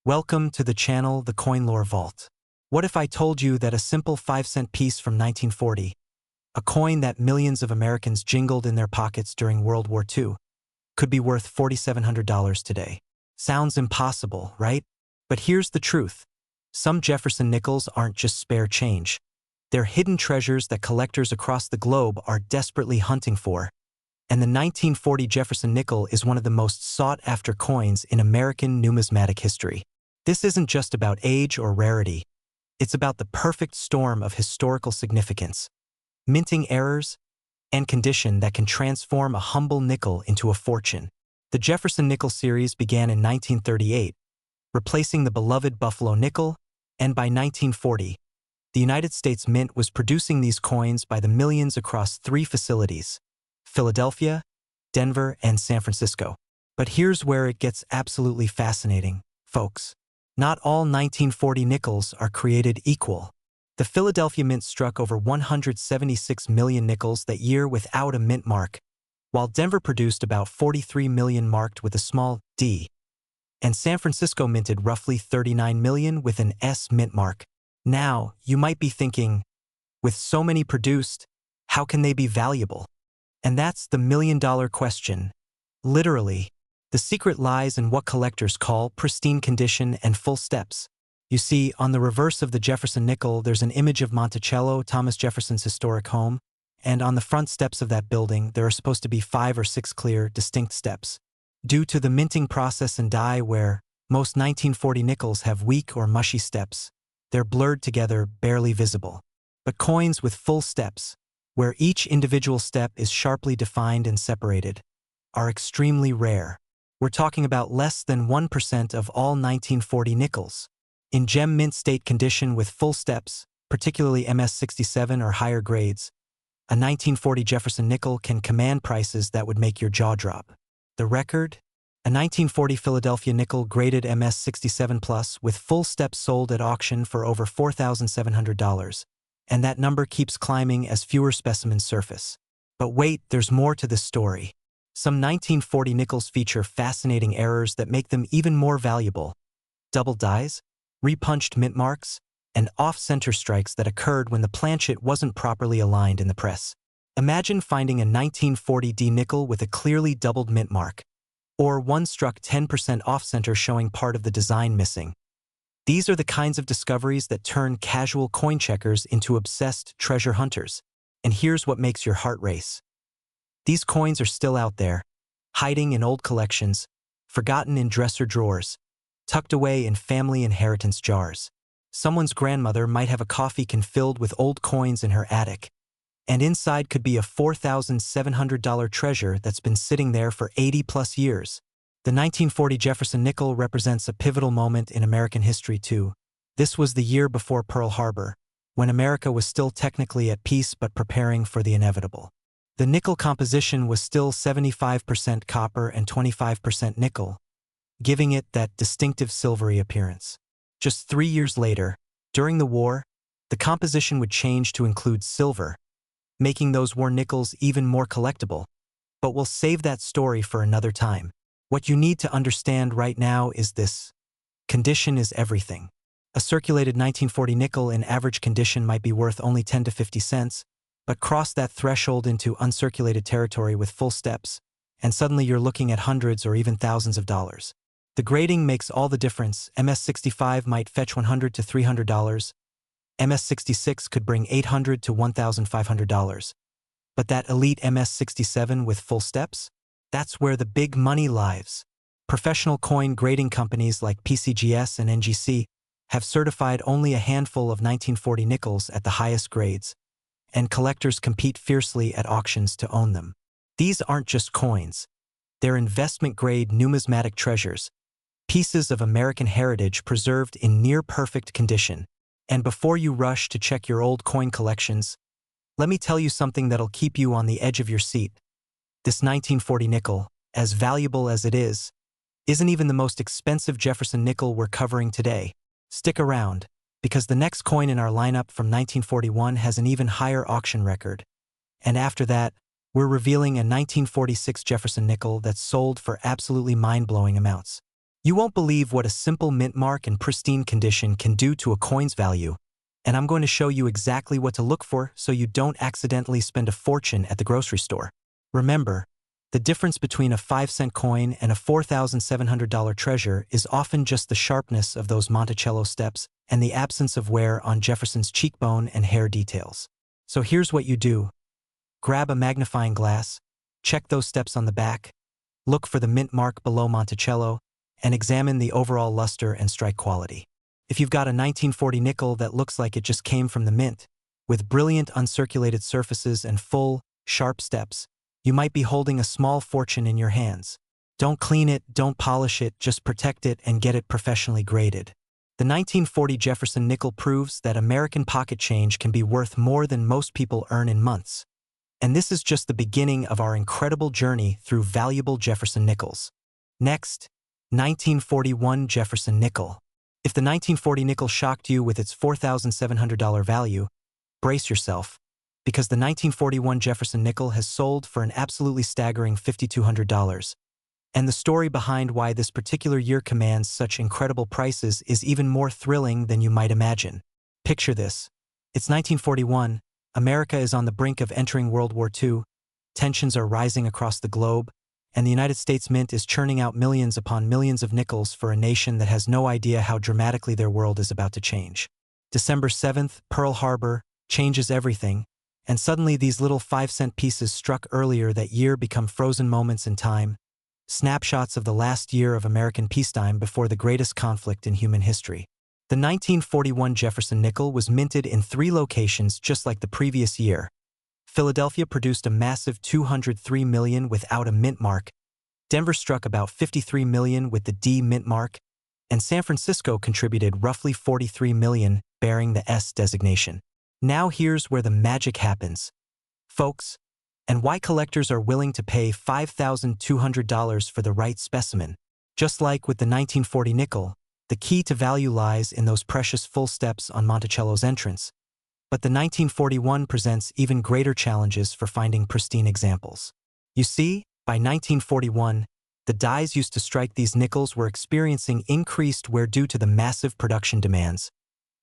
Welcome to the channel, The Coin Lore Vault. What if I told you that a simple 5-cent piece from 1940, a coin that millions of Americans jingled in their pockets during World War II, could be worth $4,700 today? Sounds impossible, right? But here's the truth. Some Jefferson Nickels aren't just spare change. They're hidden treasures that collectors across the globe are desperately hunting for. And the 1940 Jefferson Nickel is one of the most sought-after coins in American numismatic history. This isn't just about age or rarity. It's about the perfect storm of historical significance, minting errors, and condition that can transform a humble nickel into a fortune. The Jefferson Nickel series began in 1938, replacing the beloved Buffalo nickel, and by 1940, the United States Mint was producing these coins by the millions across 3 facilities: Philadelphia, Denver, and San Francisco. But here's where it gets absolutely fascinating, folks. Not all 1940 nickels are created equal. The Philadelphia Mint struck over 176 million nickels that year without a mint mark, while Denver produced about 43 million marked with a small D, and San Francisco minted roughly 39 million with an S mint mark. Now, you might be thinking, with so many produced, how can they be valuable? And that's the million-dollar question. Literally, the secret lies in what collectors call pristine condition and full steps. You see, on the reverse of the Jefferson Nickel, there's an image of Monticello, Thomas Jefferson's historic home, and on the front steps of that building, there are supposed to be 5 or 6 clear, distinct steps. Due to the minting process and die where most 1940 nickels have weak or mushy steps, they're blurred together, barely visible. But coins with full steps, where each individual step is sharply defined and separated, are extremely rare. We're talking about less than 1% of all 1940 nickels. In gem mint state condition with full steps, particularly MS67 or higher grades, a 1940 Jefferson Nickel can command prices that would make your jaw drop. The record? A 1940 Philadelphia Nickel graded MS67 Plus with full steps sold at auction for over $4,700. And that number keeps climbing as fewer specimens surface. But wait, there's more to this story. Some 1940 nickels feature fascinating errors that make them even more valuable. Double dies, repunched mint marks, and off-center strikes that occurred when the planchet wasn't properly aligned in the press. Imagine finding a 1940 D nickel with a clearly doubled mint mark, or one struck 10% off-center showing part of the design missing. These are the kinds of discoveries that turn casual coin checkers into obsessed treasure hunters. And here's what makes your heart race. These coins are still out there, hiding in old collections, forgotten in dresser drawers, tucked away in family inheritance jars. Someone's grandmother might have a coffee can filled with old coins in her attic, and inside could be a $4,700 treasure that's been sitting there for 80-plus years. The 1940 Jefferson Nickel represents a pivotal moment in American history too. This was the year before Pearl Harbor, when America was still technically at peace but preparing for the inevitable. The nickel composition was still 75% copper and 25% nickel, giving it that distinctive silvery appearance. Just 3 years later, during the war, the composition would change to include silver, making those war nickels even more collectible. But we'll save that story for another time. What you need to understand right now is this: condition is everything. A circulated 1940 nickel in average condition might be worth only 10 to 50 cents, but cross that threshold into uncirculated territory with full steps, and suddenly you're looking at hundreds or even thousands of dollars. The grading makes all the difference. MS65 might fetch $100 to $300. MS66 could bring $800 to $1,500. But that elite MS67 with full steps? That's where the big money lies. Professional coin grading companies like PCGS and NGC have certified only a handful of 1940 nickels at the highest grades, and collectors compete fiercely at auctions to own them. These aren't just coins. They're investment-grade numismatic treasures, pieces of American heritage preserved in near-perfect condition. And before you rush to check your old coin collections, let me tell you something that'll keep you on the edge of your seat. This 1940 nickel, as valuable as it is, isn't even the most expensive Jefferson Nickel we're covering today. Stick around, because the next coin in our lineup from 1941 has an even higher auction record. And after that, we're revealing a 1946 Jefferson Nickel that's sold for absolutely mind-blowing amounts. You won't believe what a simple mint mark in pristine condition can do to a coin's value, and I'm going to show you exactly what to look for so you don't accidentally spend a fortune at the grocery store. Remember, the difference between a 5-cent coin and a $4,700 treasure is often just the sharpness of those Monticello steps and the absence of wear on Jefferson's cheekbone and hair details. So here's what you do. Grab a magnifying glass, check those steps on the back, look for the mint mark below Monticello, and examine the overall luster and strike quality. If you've got a 1940 nickel that looks like it just came from the mint, with brilliant uncirculated surfaces and full, sharp steps, you might be holding a small fortune in your hands. Don't clean it, don't polish it, just protect it and get it professionally graded. The 1940 Jefferson Nickel proves that American pocket change can be worth more than most people earn in months. And this is just the beginning of our incredible journey through valuable Jefferson Nickels. Next, 1941 Jefferson Nickel. If the 1940 nickel shocked you with its $4,700 value, brace yourself, because the 1941 Jefferson Nickel has sold for an absolutely staggering $5,200. And the story behind why this particular year commands such incredible prices is even more thrilling than you might imagine. Picture this. It's 1941, America is on the brink of entering World War II, tensions are rising across the globe, and the United States Mint is churning out millions upon millions of nickels for a nation that has no idea how dramatically their world is about to change. December 7th, Pearl Harbor, changes everything, and suddenly these little 5-cent pieces struck earlier that year become frozen moments in time, snapshots of the last year of American peacetime before the greatest conflict in human history. The 1941 Jefferson Nickel was minted in 3 locations just like the previous year. Philadelphia produced a massive $203 million without a mint mark, Denver struck about $53 million with the D mint mark, and San Francisco contributed roughly $43 million, bearing the S designation. Now here's where the magic happens, folks, and why collectors are willing to pay $5,200 for the right specimen. Just like with the 1940 nickel, the key to value lies in those precious full steps on Monticello's entrance. But the 1941 presents even greater challenges for finding pristine examples. You see, by 1941, the dies used to strike these nickels were experiencing increased wear due to the massive production demands,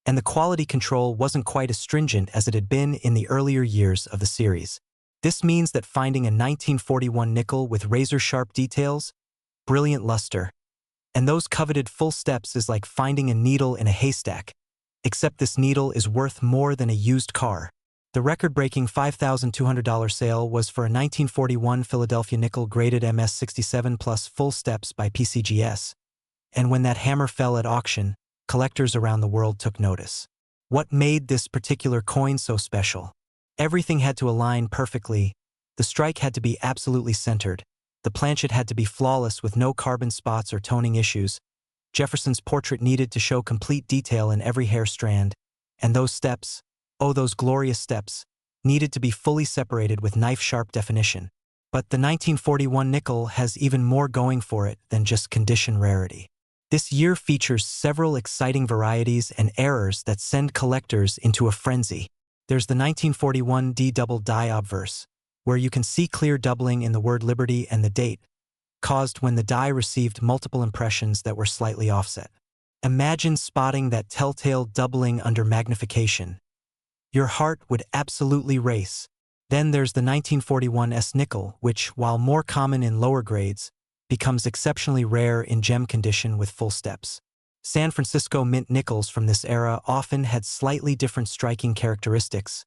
and the quality control wasn't quite as stringent as it had been in the earlier years of the series. This means that finding a 1941 nickel with razor-sharp details, brilliant luster, and those coveted full steps is like finding a needle in a haystack, except this needle is worth more than a used car. The record-breaking $5,200 sale was for a 1941 Philadelphia nickel graded MS67 plus full steps by PCGS. And when that hammer fell at auction, collectors around the world took notice. What made this particular coin so special? Everything had to align perfectly. The strike had to be absolutely centered. The planchet had to be flawless with no carbon spots or toning issues. Jefferson's portrait needed to show complete detail in every hair strand, and those steps, oh those glorious steps, needed to be fully separated with knife-sharp definition. But the 1941 nickel has even more going for it than just condition rarity. This year features several exciting varieties and errors that send collectors into a frenzy. There's the 1941 D double die obverse, where you can see clear doubling in the word liberty and the date, caused when the die received multiple impressions that were slightly offset. Imagine spotting that telltale doubling under magnification. Your heart would absolutely race. Then there's the 1941 S nickel, which, while more common in lower grades, becomes exceptionally rare in gem condition with full steps. San Francisco mint nickels from this era often had slightly different striking characteristics,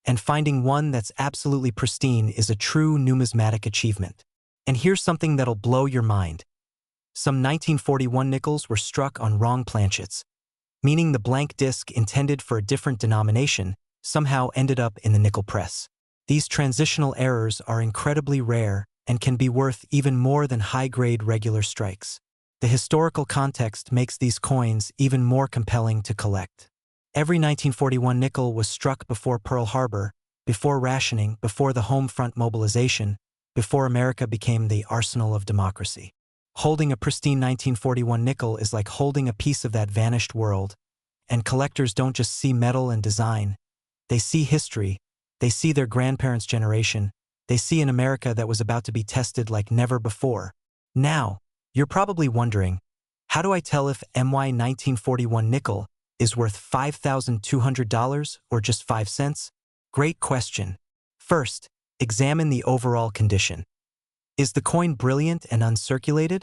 and finding one that's absolutely pristine is a true numismatic achievement. And here's something that'll blow your mind. Some 1941 nickels were struck on wrong planchets, meaning the blank disc intended for a different denomination somehow ended up in the nickel press. These transitional errors are incredibly rare and can be worth even more than high-grade regular strikes. The historical context makes these coins even more compelling to collect. Every 1941 nickel was struck before Pearl Harbor, before rationing, before the home front mobilization, before America became the arsenal of democracy. Holding a pristine 1941 nickel is like holding a piece of that vanished world, and collectors don't just see metal and design. They see history, they see their grandparents' generation, they see an America that was about to be tested like never before. Now, you're probably wondering, How do I tell if my 1941 nickel is worth $5,200 or just 5 cents? Great question. First, examine the overall condition. Is the coin brilliant and uncirculated?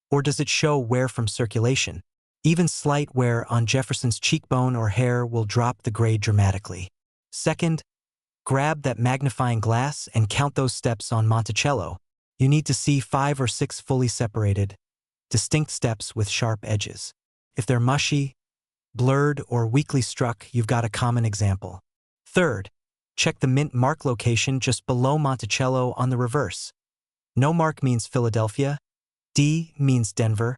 Or does it show wear from circulation? Even slight wear on Jefferson's cheekbone or hair will drop the grade dramatically. Second, grab that magnifying glass and count those steps on Monticello. You need to see 5 or 6 fully separated, distinct steps with sharp edges. If they're mushy, blurred, or weakly struck, you've got a common example. Third, check the mint mark location just below Monticello on the reverse. No mark means Philadelphia, D means Denver,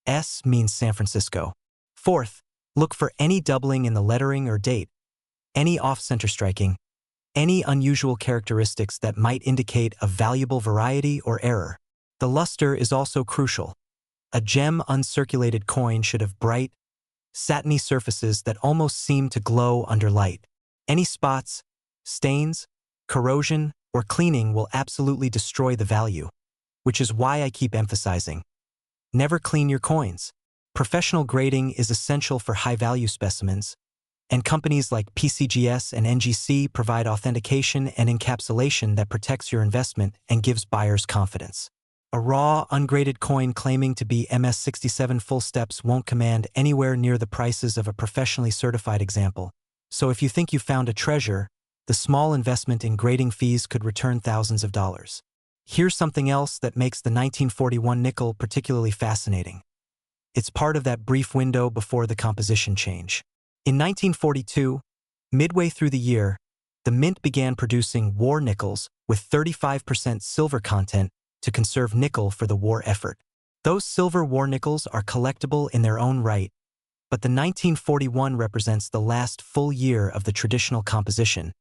S means San Francisco. Fourth, look for any doubling in the lettering or date, any off-center striking, any unusual characteristics that might indicate a valuable variety or error. The luster is also crucial. A gem uncirculated coin should have bright, satiny surfaces that almost seem to glow under light. Any spots, stains, corrosion, or cleaning will absolutely destroy the value, which is why I keep emphasizing. Never clean your coins. Professional grading is essential for high-value specimens, and companies like PCGS and NGC provide authentication and encapsulation that protects your investment and gives buyers confidence. A raw, ungraded coin claiming to be MS67 full steps won't command anywhere near the prices of a professionally certified example. So if you think you found a treasure, the small investment in grading fees could return thousands of dollars. Here's something else that makes the 1941 nickel particularly fascinating. It's part of that brief window before the composition change. In 1942, midway through the year, the mint began producing war nickels with 35% silver content to conserve nickel for the war effort. Those silver war nickels are collectible in their own right, but the 1941 represents the last full year of the traditional composition,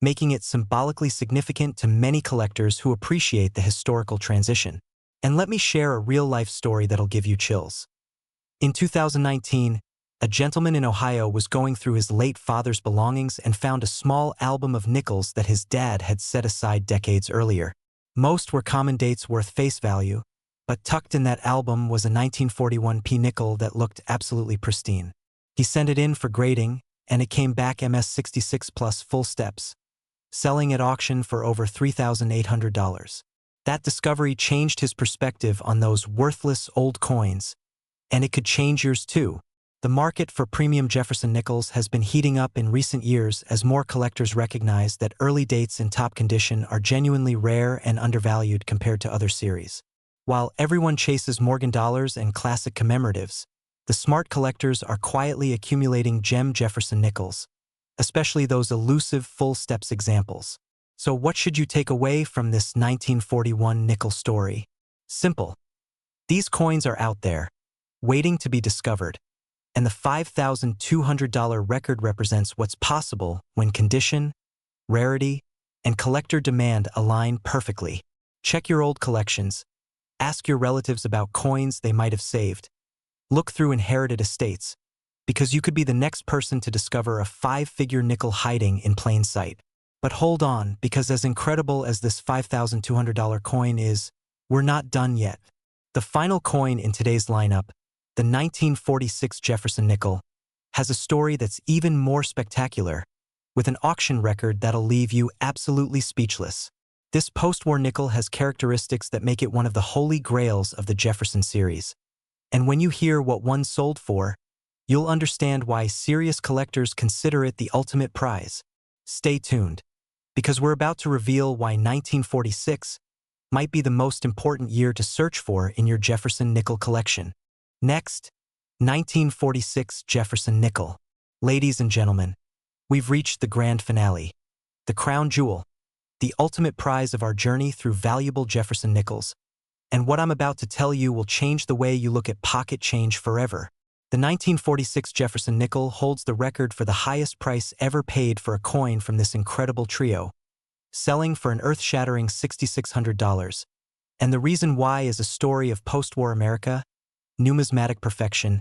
making it symbolically significant to many collectors who appreciate the historical transition. And let me share a real-life story that'll give you chills. In 2019, a gentleman in Ohio was going through his late father's belongings and found a small album of nickels that his dad had set aside decades earlier. Most were common dates worth face value, but tucked in that album was a 1941 P nickel that looked absolutely pristine. He sent it in for grading, and it came back MS66 plus full steps, selling at auction for over $3,800. That discovery changed his perspective on those worthless old coins, and it could change yours too. The market for premium Jefferson Nickels has been heating up in recent years as more collectors recognize that early dates in top condition are genuinely rare and undervalued compared to other series. While everyone chases Morgan dollars and classic commemoratives, the smart collectors are quietly accumulating gem Jefferson Nickels, especially those elusive full steps examples. So what should you take away from this 1941 nickel story? Simple. These coins are out there, waiting to be discovered, and the $5,200 record represents what's possible when condition, rarity, and collector demand align perfectly. Check your old collections. Ask your relatives about coins they might have saved. Look through inherited estates, because you could be the next person to discover a 5-figure nickel hiding in plain sight. But hold on, because as incredible as this $5,200 coin is, we're not done yet. The final coin in today's lineup, the 1946 Jefferson Nickel, has a story that's even more spectacular, with an auction record that'll leave you absolutely speechless. This post-war nickel has characteristics that make it one of the holy grails of the Jefferson series. And when you hear what one sold for, you'll understand why serious collectors consider it the ultimate prize. Stay tuned, because we're about to reveal why 1946 might be the most important year to search for in your Jefferson Nickel collection. Next, 1946 Jefferson Nickel. Ladies and gentlemen, we've reached the grand finale, the crown jewel, the ultimate prize of our journey through valuable Jefferson Nickels. And what I'm about to tell you will change the way you look at pocket change forever. The 1946 Jefferson Nickel holds the record for the highest price ever paid for a coin from this incredible trio, selling for an earth-shattering $6,600. And the reason why is a story of post-war America, numismatic perfection,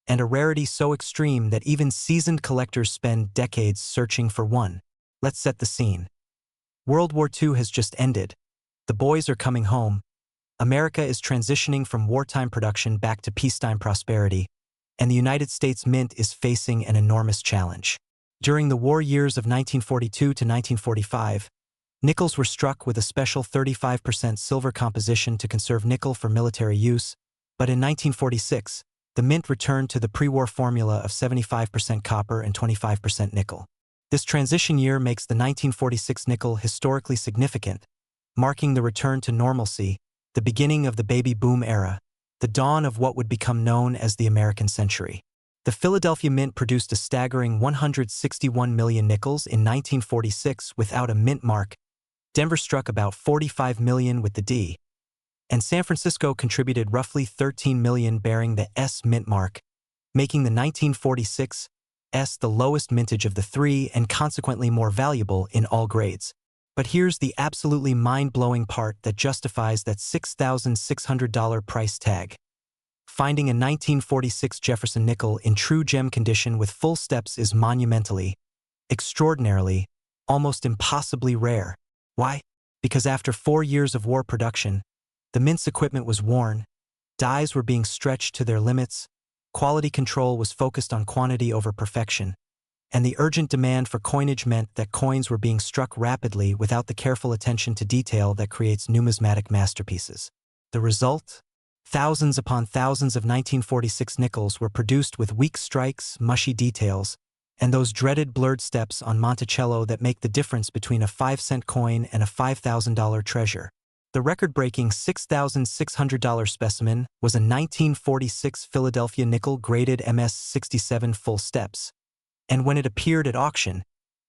and a rarity so extreme that even seasoned collectors spend decades searching for one. Let's set the scene. World War II has just ended. The boys are coming home. America is transitioning from wartime production back to peacetime prosperity, and the United States Mint is facing an enormous challenge. During the war years of 1942 to 1945, nickels were struck with a special 35% silver composition to conserve nickel for military use, but in 1946, the Mint returned to the pre-war formula of 75% copper and 25% nickel. This transition year makes the 1946 nickel historically significant, marking the return to normalcy, the beginning of the baby boom era, the dawn of what would become known as the American century. The Philadelphia Mint produced a staggering 161 million nickels in 1946 without a mint mark. Denver struck about 45 million with the D, and San Francisco contributed roughly 13 million bearing the S mint mark, making the 1946 S the lowest mintage of the three and consequently more valuable in all grades. But here's the absolutely mind-blowing part that justifies that $6,600 price tag. Finding a 1946 Jefferson Nickel in true gem condition with full steps is monumentally, extraordinarily, almost impossibly rare. Why? Because after 4 years of war production, the Mint's equipment was worn, dies were being stretched to their limits, quality control was focused on quantity over perfection, and the urgent demand for coinage meant that coins were being struck rapidly without the careful attention to detail that creates numismatic masterpieces. The result? Thousands upon thousands of 1946 nickels were produced with weak strikes, mushy details, and those dreaded blurred steps on Monticello that make the difference between a 5-cent coin and a $5,000 treasure. The record-breaking $6,600 specimen was a 1946 Philadelphia nickel graded MS-67 full steps. And when it appeared at auction,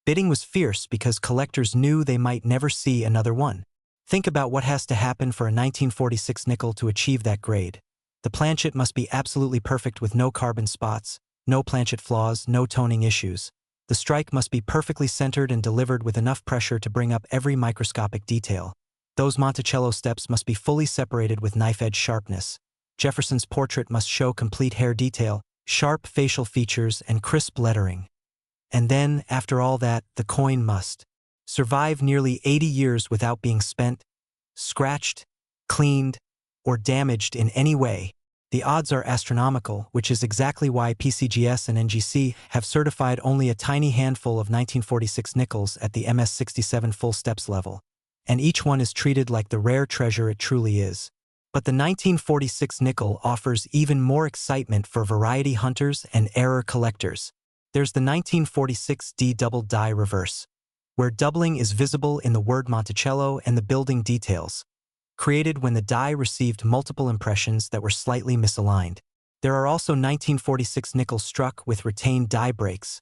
bidding was fierce because collectors knew they might never see another one. Think about what has to happen for a 1946 nickel to achieve that grade. The planchet must be absolutely perfect with no carbon spots, no planchet flaws, no toning issues. The strike must be perfectly centered and delivered with enough pressure to bring up every microscopic detail. Those Monticello steps must be fully separated with knife-edge sharpness. Jefferson's portrait must show complete hair detail, sharp facial features, and crisp lettering. And then, after all that, the coin must survive nearly 80 years without being spent, scratched, cleaned, or damaged in any way. The odds are astronomical, which is exactly why PCGS and NGC have certified only a tiny handful of 1946 nickels at the MS-67 full steps level, and each one is treated like the rare treasure it truly is. But the 1946 nickel offers even more excitement for variety hunters and error collectors. There's the 1946 D double die reverse, where doubling is visible in the word Monticello and the building details, created when the die received multiple impressions that were slightly misaligned. There are also 1946 nickels struck with retained die breaks,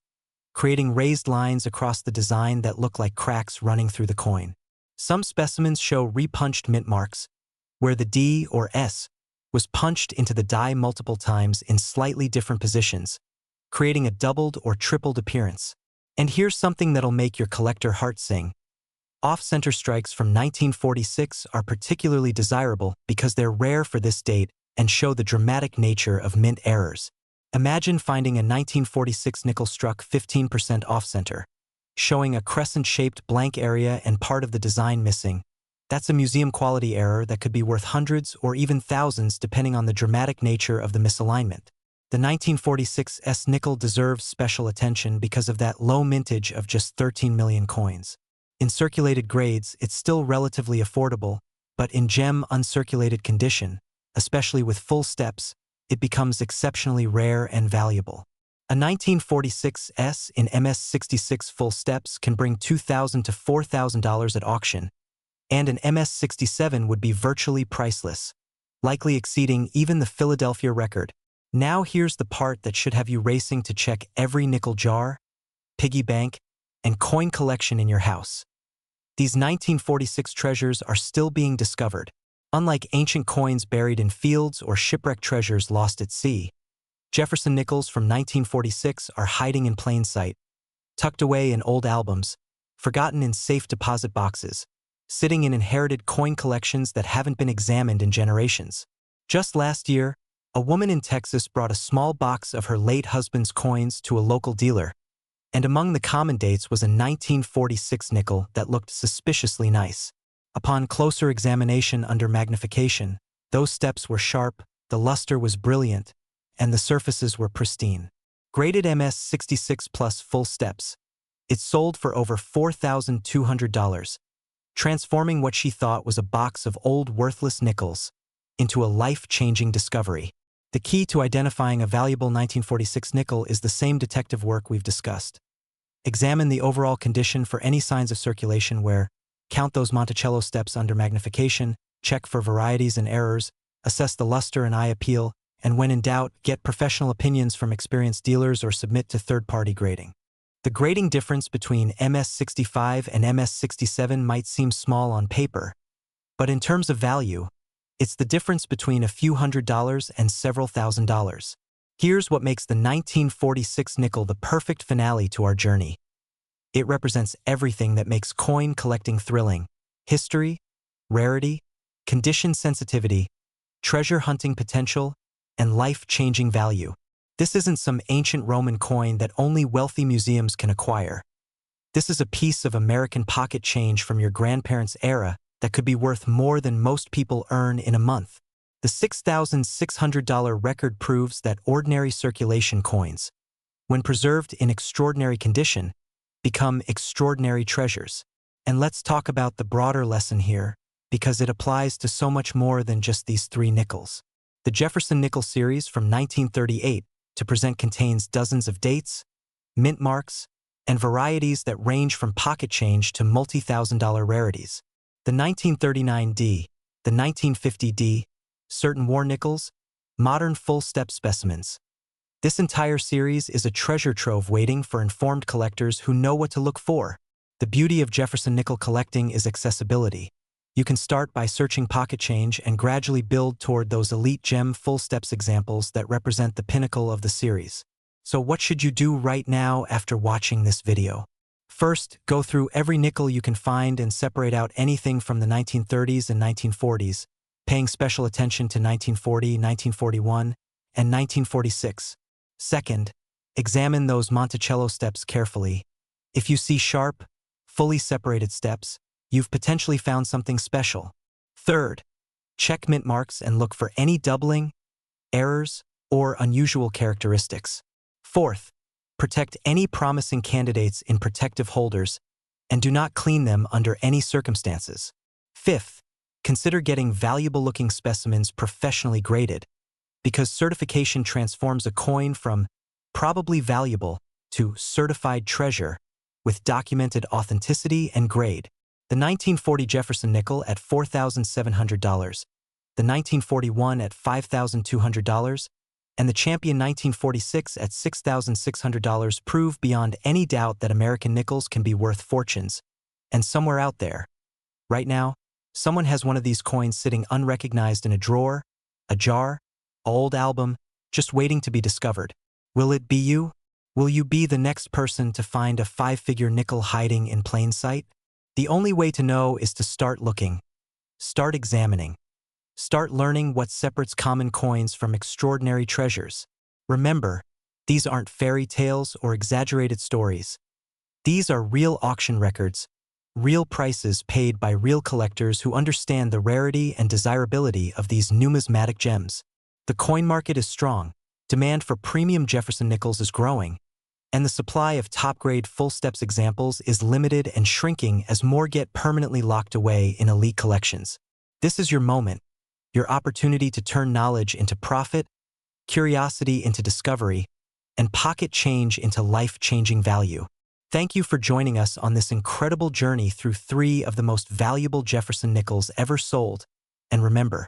creating raised lines across the design that look like cracks running through the coin. Some specimens show repunched mint marks, where the D or S was punched into the die multiple times in slightly different positions, creating a doubled or tripled appearance. And here's something that'll make your collector heart sing. Off-center strikes from 1946 are particularly desirable because they're rare for this date and show the dramatic nature of mint errors. Imagine finding a 1946 nickel struck 15% off-center, showing a crescent-shaped blank area and part of the design missing. That's a museum-quality error that could be worth hundreds or even thousands depending on the dramatic nature of the misalignment. The 1946 S nickel deserves special attention because of that low mintage of just 13 million coins. In circulated grades, it's still relatively affordable, but in gem uncirculated condition, especially with full steps, it becomes exceptionally rare and valuable. A 1946 S in MS-66 full steps can bring $2,000 to $4,000 at auction, and an MS-67 would be virtually priceless, likely exceeding even the Philadelphia record. Now here's the part that should have you racing to check every nickel jar, piggy bank, and coin collection in your house. These 1946 treasures are still being discovered. Unlike ancient coins buried in fields or shipwrecked treasures lost at sea, Jefferson Nickels from 1946 are hiding in plain sight, tucked away in old albums, forgotten in safe deposit boxes, sitting in inherited coin collections that haven't been examined in generations. Just last year, a woman in Texas brought a small box of her late husband's coins to a local dealer, and among the common dates was a 1946 nickel that looked suspiciously nice. Upon closer examination under magnification, those steps were sharp, the luster was brilliant, and the surfaces were pristine. Graded MS66 plus full steps. It sold for over $4,200, transforming what she thought was a box of old worthless nickels into a life-changing discovery. The key to identifying a valuable 1946 nickel is the same detective work we've discussed. Examine the overall condition for any signs of circulation wear, count those Monticello steps under magnification, check for varieties and errors, assess the luster and eye appeal, and when in doubt, get professional opinions from experienced dealers or submit to third-party grading. The grading difference between MS65 and MS67 might seem small on paper, but in terms of value, it's the difference between a few $100s and several $1,000s. Here's what makes the 1946 nickel the perfect finale to our journey. It represents everything that makes coin collecting thrilling: history, rarity, condition sensitivity, treasure hunting potential, and life-changing value. This isn't some ancient Roman coin that only wealthy museums can acquire. This is a piece of American pocket change from your grandparents' era that could be worth more than most people earn in a month. The $6,600 record proves that ordinary circulation coins, when preserved in extraordinary condition, become extraordinary treasures. And let's talk about the broader lesson here, because it applies to so much more than just these three nickels. The Jefferson Nickel series from 1938 to present contains dozens of dates, mint marks, and varieties that range from pocket change to multi-$1,000 rarities. The 1939D, the 1950D, certain war nickels, modern full-step specimens. This entire series is a treasure trove waiting for informed collectors who know what to look for. The beauty of Jefferson Nickel collecting is accessibility. You can start by searching pocket change and gradually build toward those elite gem full steps examples that represent the pinnacle of the series. So what should you do right now after watching this video? First, go through every nickel you can find and separate out anything from the 1930s and 1940s, paying special attention to 1940, 1941, and 1946. Second, examine those Monticello steps carefully. If you see sharp, fully separated steps, you've potentially found something special. Third, check mint marks and look for any doubling, errors, or unusual characteristics. Fourth, protect any promising candidates in protective holders and do not clean them under any circumstances. Fifth, consider getting valuable-looking specimens professionally graded, because certification transforms a coin from probably valuable to certified treasure with documented authenticity and grade. The 1940 Jefferson Nickel at $4,700, the 1941 at $5,200, and the champion 1946 at $6,600 prove beyond any doubt that American nickels can be worth fortunes. And somewhere out there, right now, someone has one of these coins sitting unrecognized in a drawer, a jar, an old album, just waiting to be discovered. Will it be you? Will you be the next person to find a five-figure nickel hiding in plain sight? The only way to know is to start looking, start examining, start learning what separates common coins from extraordinary treasures. Remember, these aren't fairy tales or exaggerated stories. These are real auction records, real prices paid by real collectors who understand the rarity and desirability of these numismatic gems. The coin market is strong, demand for premium Jefferson nickels is growing, and the supply of top-grade full-steps examples is limited and shrinking as more get permanently locked away in elite collections. This is your moment, your opportunity to turn knowledge into profit, curiosity into discovery, and pocket change into life-changing value. Thank you for joining us on this incredible journey through three of the most valuable Jefferson nickels ever sold. And remember,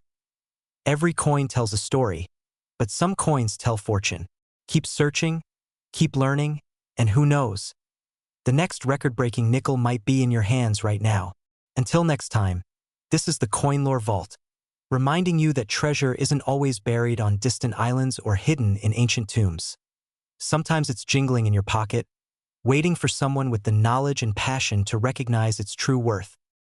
every coin tells a story, but some coins tell fortune. Keep searching, keep learning, and who knows? The next record-breaking nickel might be in your hands right now. Until next time, this is the Coin Lore Vault, reminding you that treasure isn't always buried on distant islands or hidden in ancient tombs. Sometimes it's jingling in your pocket, waiting for someone with the knowledge and passion to recognize its true worth.